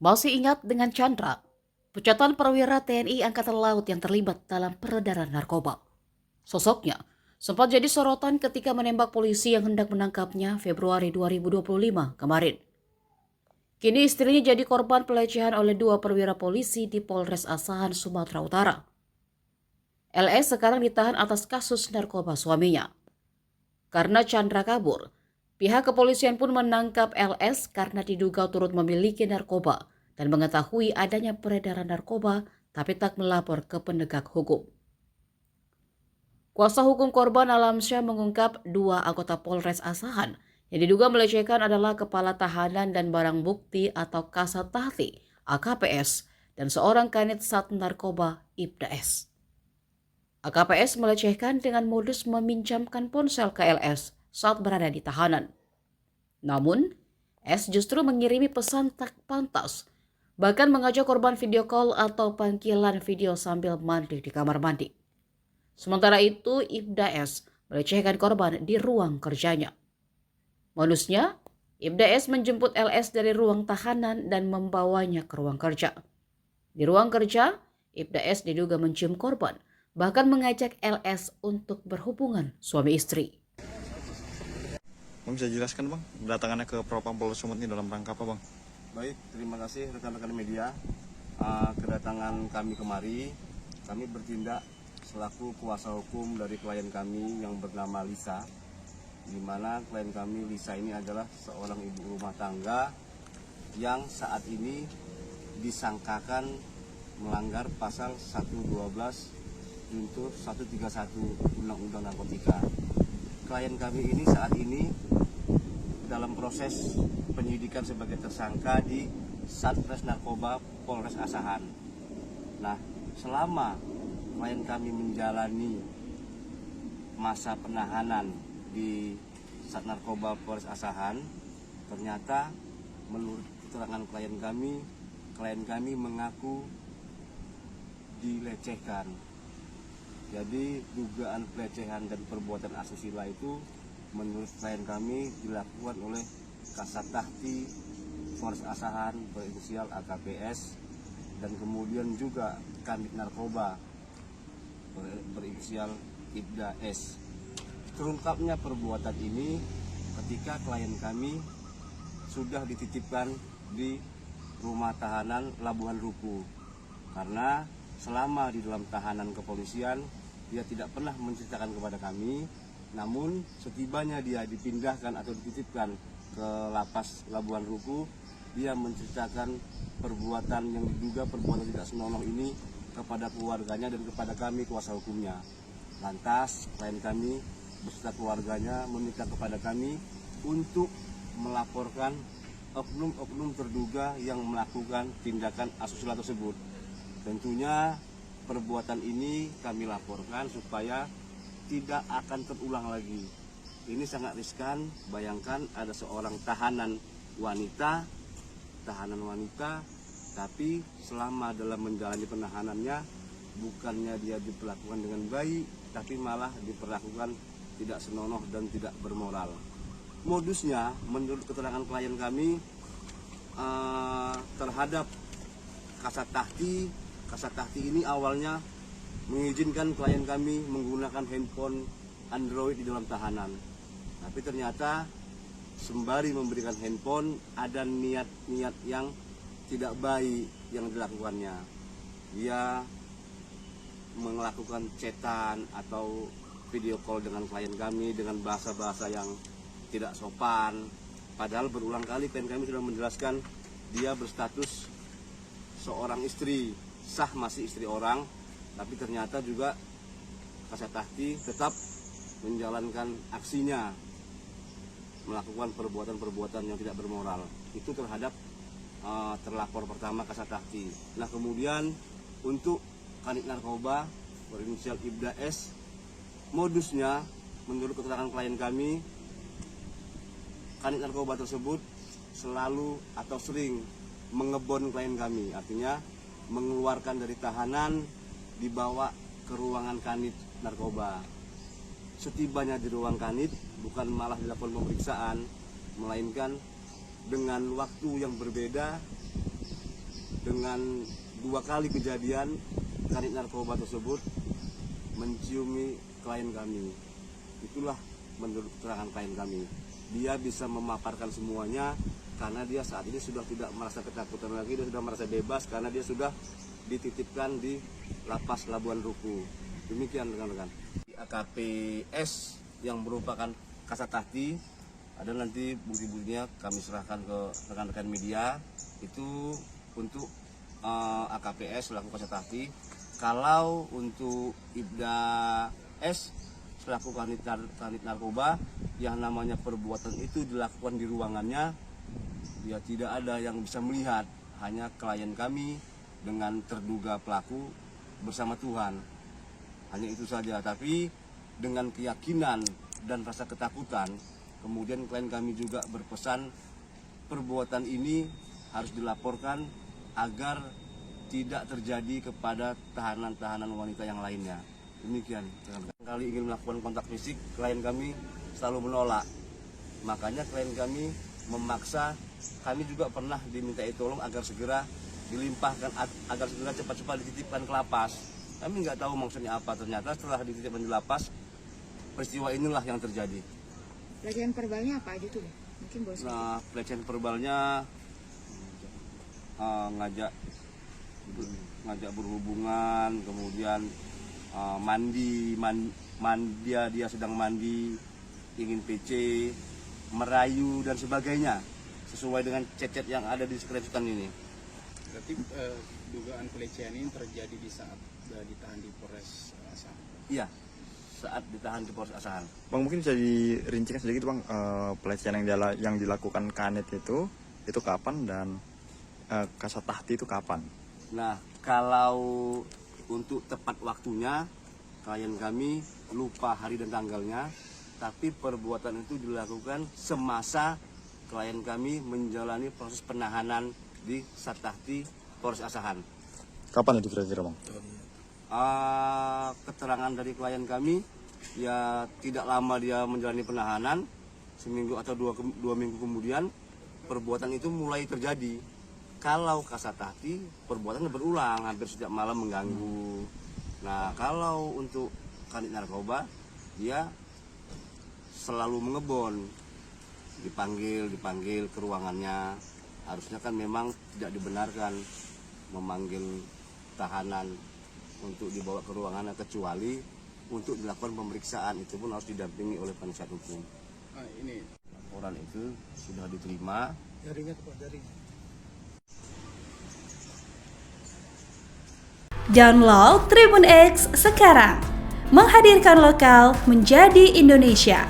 Masih ingat dengan Chandra, pencatatan perwira TNI Angkatan Laut yang terlibat dalam peredaran narkoba. Sosoknya sempat jadi sorotan ketika menembak polisi yang hendak menangkapnya Februari 2025 kemarin. Kini istrinya jadi korban pelecehan oleh dua perwira polisi di Polres Asahan, Sumatera Utara. LS sekarang ditahan atas kasus narkoba suaminya. Karena Chandra kabur, pihak kepolisian pun menangkap LS karena diduga turut memiliki narkoba dan mengetahui adanya peredaran narkoba tapi tak melapor ke penegak hukum. Kuasa hukum korban Alamsyah mengungkap dua anggota Polres Asahan yang diduga melecehkan adalah Kepala Tahanan dan Barang Bukti atau Kasat Tahti AKPS dan seorang kanit Sat Narkoba Ibda S. AKPS melecehkan dengan modus meminjamkan ponsel ke LS saat berada di tahanan. Namun, S justru mengirimi pesan tak pantas, bahkan mengajak korban video call atau panggilan video sambil mandi di kamar mandi. Sementara itu, Ibda S melecehkan korban di ruang kerjanya. Modusnya, Ibda S menjemput LS dari ruang tahanan dan membawanya ke ruang kerja. Di ruang kerja, Ibda S diduga mencium korban, bahkan mengajak LS untuk berhubungan suami istri. Bang, bisa jelaskan bang, kedatangannya ke Propam Polres Sumut ini dalam rangka apa bang? Baik, terima kasih rekan-rekan media. Kedatangan kami kemari, kami bertindak selaku kuasa hukum dari klien kami yang bernama Lisa, di mana klien kami Lisa ini adalah seorang ibu rumah tangga yang saat ini disangkakan melanggar pasal 112 junto 131 Undang-Undang Narkotika. Klien kami ini saat ini dalam proses penyidikan sebagai tersangka di Satres Narkoba Polres Asahan. Nah, selama klien kami menjalani masa penahanan di Sat Narkoba Polres Asahan, ternyata menurut keterangan klien kami mengaku dilecehkan. Jadi dugaan pelecehan dan perbuatan asusila itu menurut klien kami dilakukan oleh Kasat Tahti Polres Asahan berinisial AKPS dan kemudian juga Kanit Narkoba berinisial Ibda S. Terungkapnya perbuatan ini ketika klien kami sudah dititipkan di rumah tahanan Labuhan Ruku, karena selama di dalam tahanan kepolisian dia tidak pernah menceritakan kepada kami, namun setibanya dia dipindahkan atau dititipkan ke lapas Labuhan Ruku, dia menceritakan perbuatan yang diduga perbuatan tidak senonoh ini kepada keluarganya dan kepada kami kuasa hukumnya. Lantas klien kami beserta keluarganya meminta kepada kami untuk melaporkan oknum-oknum terduga yang melakukan tindakan asusila tersebut. Tentunya perbuatan ini kami laporkan supaya tidak akan terulang lagi. Ini sangat riskan. Bayangkan ada seorang tahanan wanita, tapi selama dalam menjalani penahanannya bukannya dia diperlakukan dengan baik, tapi malah diperlakukan tidak senonoh dan tidak bermoral. Modusnya menurut keterangan klien kami terhadap Kasat Tahti ini awalnya mengizinkan klien kami menggunakan handphone Android di dalam tahanan. Tapi ternyata sembari memberikan handphone ada niat-niat yang tidak baik yang dilakukannya. Dia melakukan chatan atau video call dengan klien kami dengan bahasa-bahasa yang tidak sopan. Padahal berulang kali klien kami sudah menjelaskan dia berstatus seorang istri, sah masih istri orang, tapi ternyata juga Kasat Tahti tetap menjalankan aksinya, melakukan perbuatan-perbuatan yang tidak bermoral. Itu terhadap terlapor pertama Kasat Tahti. Nah, kemudian untuk Kanit Narkoba berinisial Ibda S, modusnya menurut keterangan klien kami, Kanit Narkoba tersebut selalu atau sering mengebon klien kami, artinya mengeluarkan dari tahanan dibawa ke ruangan Kanit Narkoba. Setibanya di ruang Kanit bukan malah dilakukan pemeriksaan, melainkan dengan waktu yang berbeda dengan 2 kali kejadian kanit narkoba tersebut menciumi klien kami. Itulah menurut keterangan klien kami. Dia bisa memaparkan semuanya karena dia saat ini sudah tidak merasa ketakutan lagi, dia sudah merasa bebas karena dia sudah dititipkan di Lapas Labuan Ruku. Demikian rekan-rekan. AKPS yang merupakan kasat tahti, ada nanti bukti-buktinya kami serahkan ke rekan-rekan media. Itu untuk AKPS selaku kasat tahti. Kalau untuk Ibda S selaku kanit narkoba, yang namanya perbuatan itu dilakukan di ruangannya, ya tidak ada yang bisa melihat, hanya klien kami dengan terduga pelaku bersama Tuhan. Hanya itu saja, tapi dengan keyakinan dan rasa ketakutan, kemudian klien kami juga berpesan perbuatan ini harus dilaporkan agar tidak terjadi kepada tahanan-tahanan wanita yang lainnya. Demikian. Kali ingin melakukan kontak fisik, klien kami selalu menolak. Makanya klien kami memaksa, kami juga pernah dimintai tolong agar segera dilimpahkan, agar segera cepat-cepat dititipkan ke lapas. Kami nggak tahu maksudnya apa, ternyata setelah dititipkan di lapas, peristiwa inilah yang terjadi. Pelecehan verbalnya apa aja tuh? Mungkin boleh. Nah, pelecehan verbalnya ngajak berhubungan, kemudian dia sedang mandi, ingin PC, merayu dan sebagainya, sesuai dengan chat-chat yang ada di screenshotan ini. Berarti dugaan pelecehan ini terjadi di saat ditahan di Polres Asahan. Iya, saat ditahan di Polres Asahan. Bang, mungkin bisa dirincikan sedikit bang, pelecehan yang dilakukan kanit itu kapan, dan kasat tahti itu kapan? Nah, kalau untuk tepat waktunya, klien kami lupa hari dan tanggalnya, tapi perbuatan itu dilakukan semasa klien kami menjalani proses penahanan di Satahti Polres Asahan. Kapan itu kira-kira bang? Keterangan dari klien kami, ya tidak lama dia menjalani penahanan, seminggu atau dua minggu kemudian perbuatan itu mulai terjadi. Kalau kasat tahti, perbuatannya berulang, hampir setiap malam mengganggu. Nah, kalau untuk kanit narkoba, dia selalu mengebon, dipanggil ke ruangannya. Harusnya kan memang tidak dibenarkan memanggil tahanan untuk dibawa ke ruangannya, kecuali untuk dilakukan pemeriksaan, itu pun harus didampingi oleh penasihat hukum. Ini Laporan itu sudah diterima. Download Tribun X sekarang, menghadirkan lokal menjadi Indonesia.